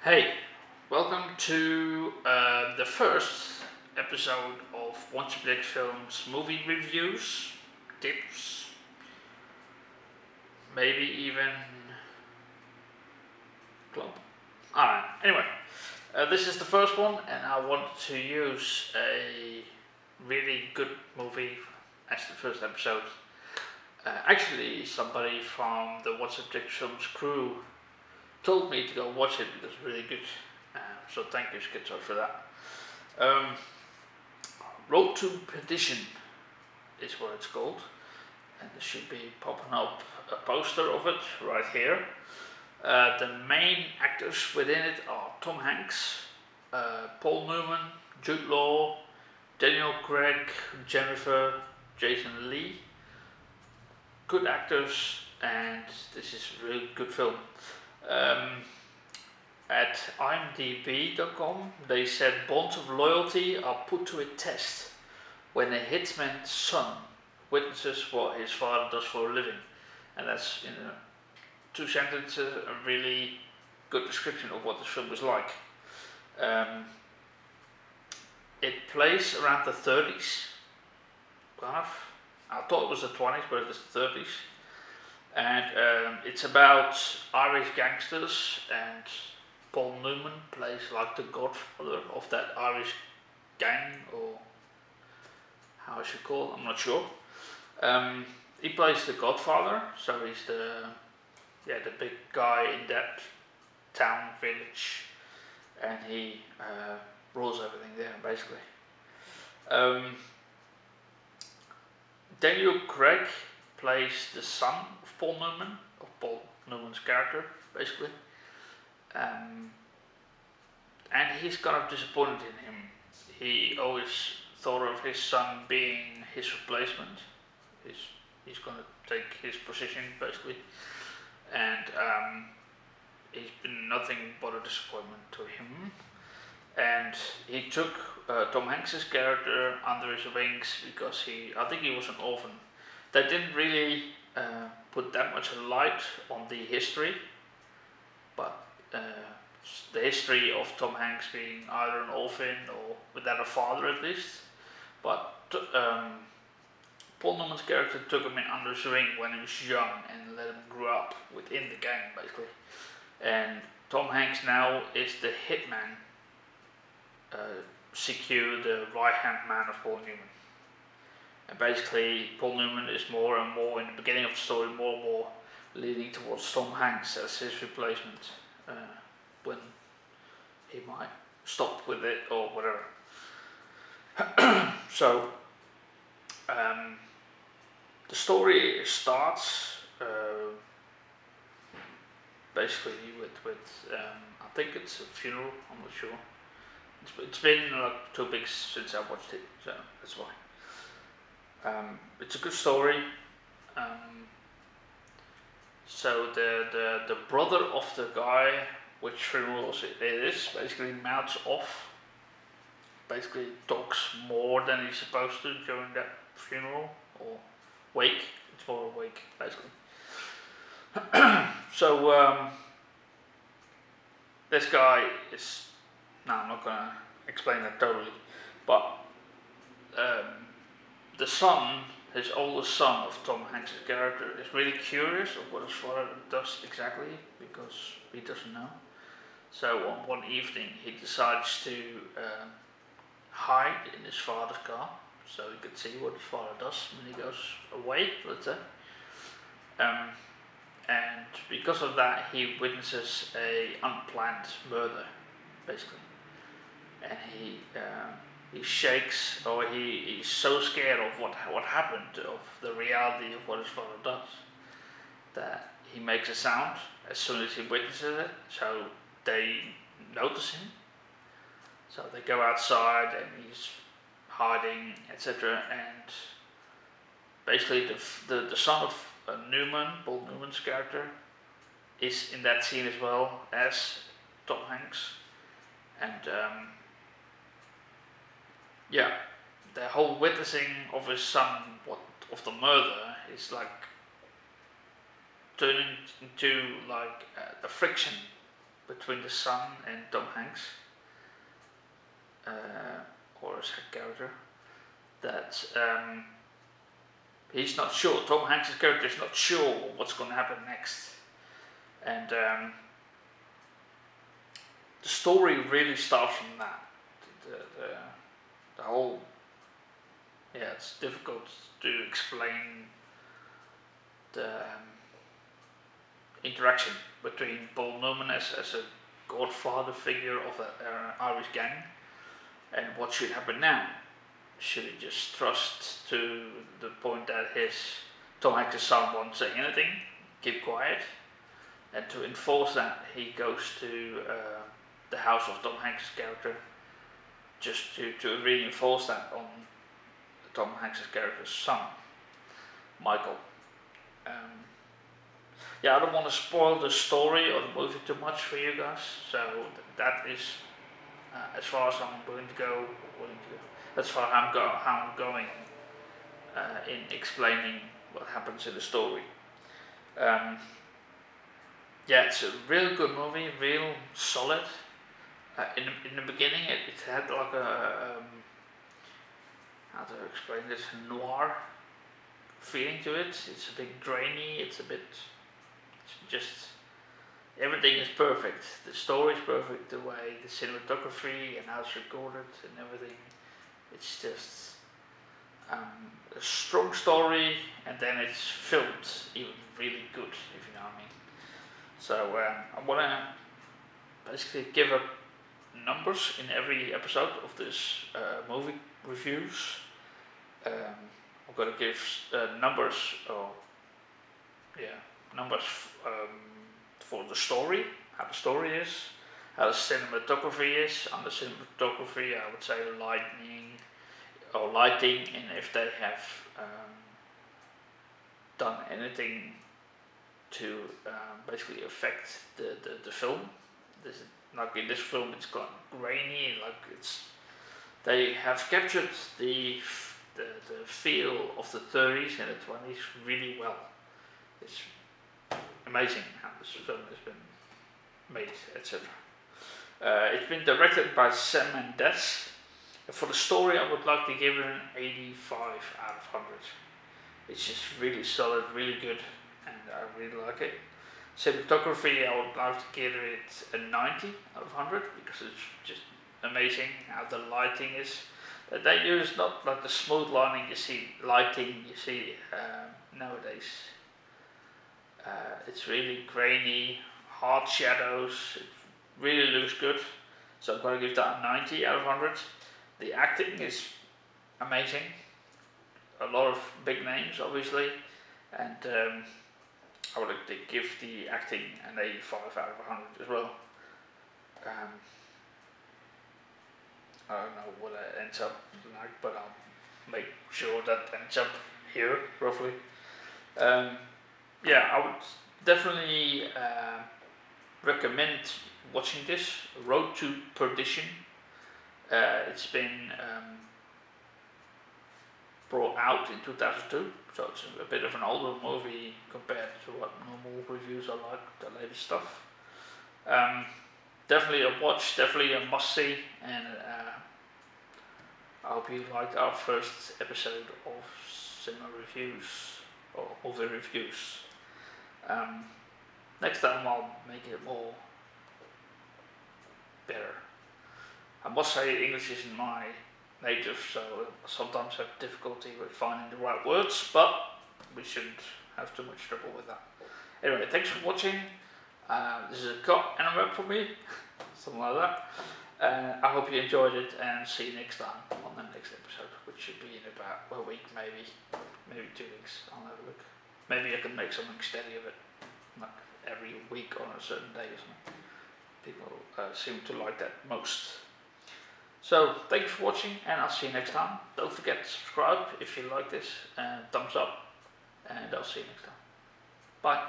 Hey, welcome to the first episode of Once You Black Films movie reviews, tips, maybe even club. Alright, anyway, this is the first one, and I wanted to use a really good movie as the first episode. Actually, somebody from the Once You Black Films crew told me to go watch it because it's really good. So thank you, Schizo, for that. Road to Perdition is what it's called, and there should be popping up a poster of it right here. The main actors within it are Tom Hanks, Paul Newman, Jude Law, Daniel Craig, Jennifer, Jason Lee. Good actors, and this is a really good film. At imdb.com they said bonds of loyalty are put to a test when a hitman's son witnesses what his father does for a living. And that's, in two sentences, a really good description of what this film is like. It plays around the 30s, kind of. I thought it was the 20s, but it's the 30s. And it's about Irish gangsters, and Paul Newman plays like the godfather of that Irish gang, or how I should call it, I'm not sure. He plays the godfather, so he's the big guy in that town, village, and he rules everything there, basically. Daniel Craig plays the son of Paul Newman, of Paul Newman's character, basically. And he's kind of disappointed in him. He always thought of his son being his replacement. He's going to take his position, basically. And he's been nothing but a disappointment to him. And he took Tom Hanks' character under his wings because I think he was an orphan. They didn't really put that much light on the history, but the history of Tom Hanks being either an orphan or without a father, at least. But Paul Newman's character took him in under his wing when he was young and let him grow up within the gang, basically. And Tom Hanks now is the hitman, secure the right-hand man of Paul Newman. And basically, Paul Newman is more and more, in the beginning of the story, more and more leaning towards Tom Hanks as his replacement, when he might stop with it or whatever. So, the story starts basically with I think it's a funeral, I'm not sure. It's been like 2 weeks since I watched it, so that's why. It's a good story. So the brother of the guy, which funerals it is, basically mouths off. Basically talks more than he's supposed to during that funeral or wake. It's more a wake, basically. So this guy is. Now I'm not gonna explain that totally, but the son, his oldest son of Tom Hanks' character, is really curious of what his father does exactly because he doesn't know. So on one evening he decides to hide in his father's car so he could see what his father does when he goes away, let's say. And because of that he witnesses a unplanned murder, basically. And he shakes, or he's so scared of what happened, of the reality of what his father does, that he makes a sound as soon as he witnesses it, so they notice him. So they go outside and he's hiding, etc. And basically the son of Newman, Paul Newman's character, is in that scene as well as Tom Hanks. And the whole witnessing of his son, of the murder, is like turning into like the friction between the son and Tom Hanks, or his character, that he's not sure. Tom Hanks' character is not sure what's going to happen next, and the story really starts from that. The whole, yeah, it's difficult to explain the interaction between Paul Newman as a godfather figure of an Irish gang, and what should happen now. Should he just trust to the point that his Tom Hanks' son won't say anything, keep quiet, and to enforce that he goes to the house of Tom Hanks' character just to reinforce that on Tom Hanks' character's son, Michael. Yeah, I don't want to spoil the story or the movie too much for you guys, so that is as far as I'm willing to go. That's far how I'm going in explaining what happens in the story. Yeah, it's a real good movie, real solid. In the beginning, it had like a how to explain this, noir feeling to it. It's a bit grainy. It's just everything is perfect. The story is perfect. The way the cinematography and how it's recorded and everything. It's just a strong story, and then it's filmed even really good, if you know what I mean. So I want to basically give up numbers in every episode of this movie reviews. I'm going to give numbers for the story, how the story is, how the cinematography is. On the cinematography, I would say lighting, and if they have done anything to basically affect the film. Like in this film, it's got grainy, they have captured the feel of the 30s and the 20s really well. It's amazing how this film has been made, etc. It's been directed by Sam Mendes. For the story, I would like to give it an 85 out of 100. It's just really solid, really good, and I really like it. Cinematography, I would like to give it a 90 out of 100 because it's just amazing how the lighting is. They use not like the smooth lighting you see nowadays. It's really grainy, hard shadows. It really looks good. So I'm going to give that a 90 out of 100. The acting is amazing. A lot of big names, obviously, and I would like to give the acting an 85 out of 100 as well. I don't know what it ends up like, but I'll make sure that ends up here, roughly. Yeah, I would definitely recommend watching this, Road to Perdition. It's been brought out in 2002, so it's a bit of an older movie compared to what normal reviews are like, the latest stuff. Definitely a watch, definitely a must-see, and I hope you liked our first episode of cinema reviews, or movie reviews. Next time I'll make it more better. I must say English isn't my native, so sometimes I have difficulty with finding the right words, but we shouldn't have too much trouble with that. Anyway, thanks for watching. This is a cut and a wrap for me, something like that. I hope you enjoyed it, and see you next time on the next episode, which should be in about a week, maybe 2 weeks. I'll have a look. Maybe I can make something steady of it, like every week on a certain day or something. People seem to like that most. So, thank you for watching, and I'll see you next time. Don't forget to subscribe if you like this, and thumbs up, and I'll see you next time. Bye.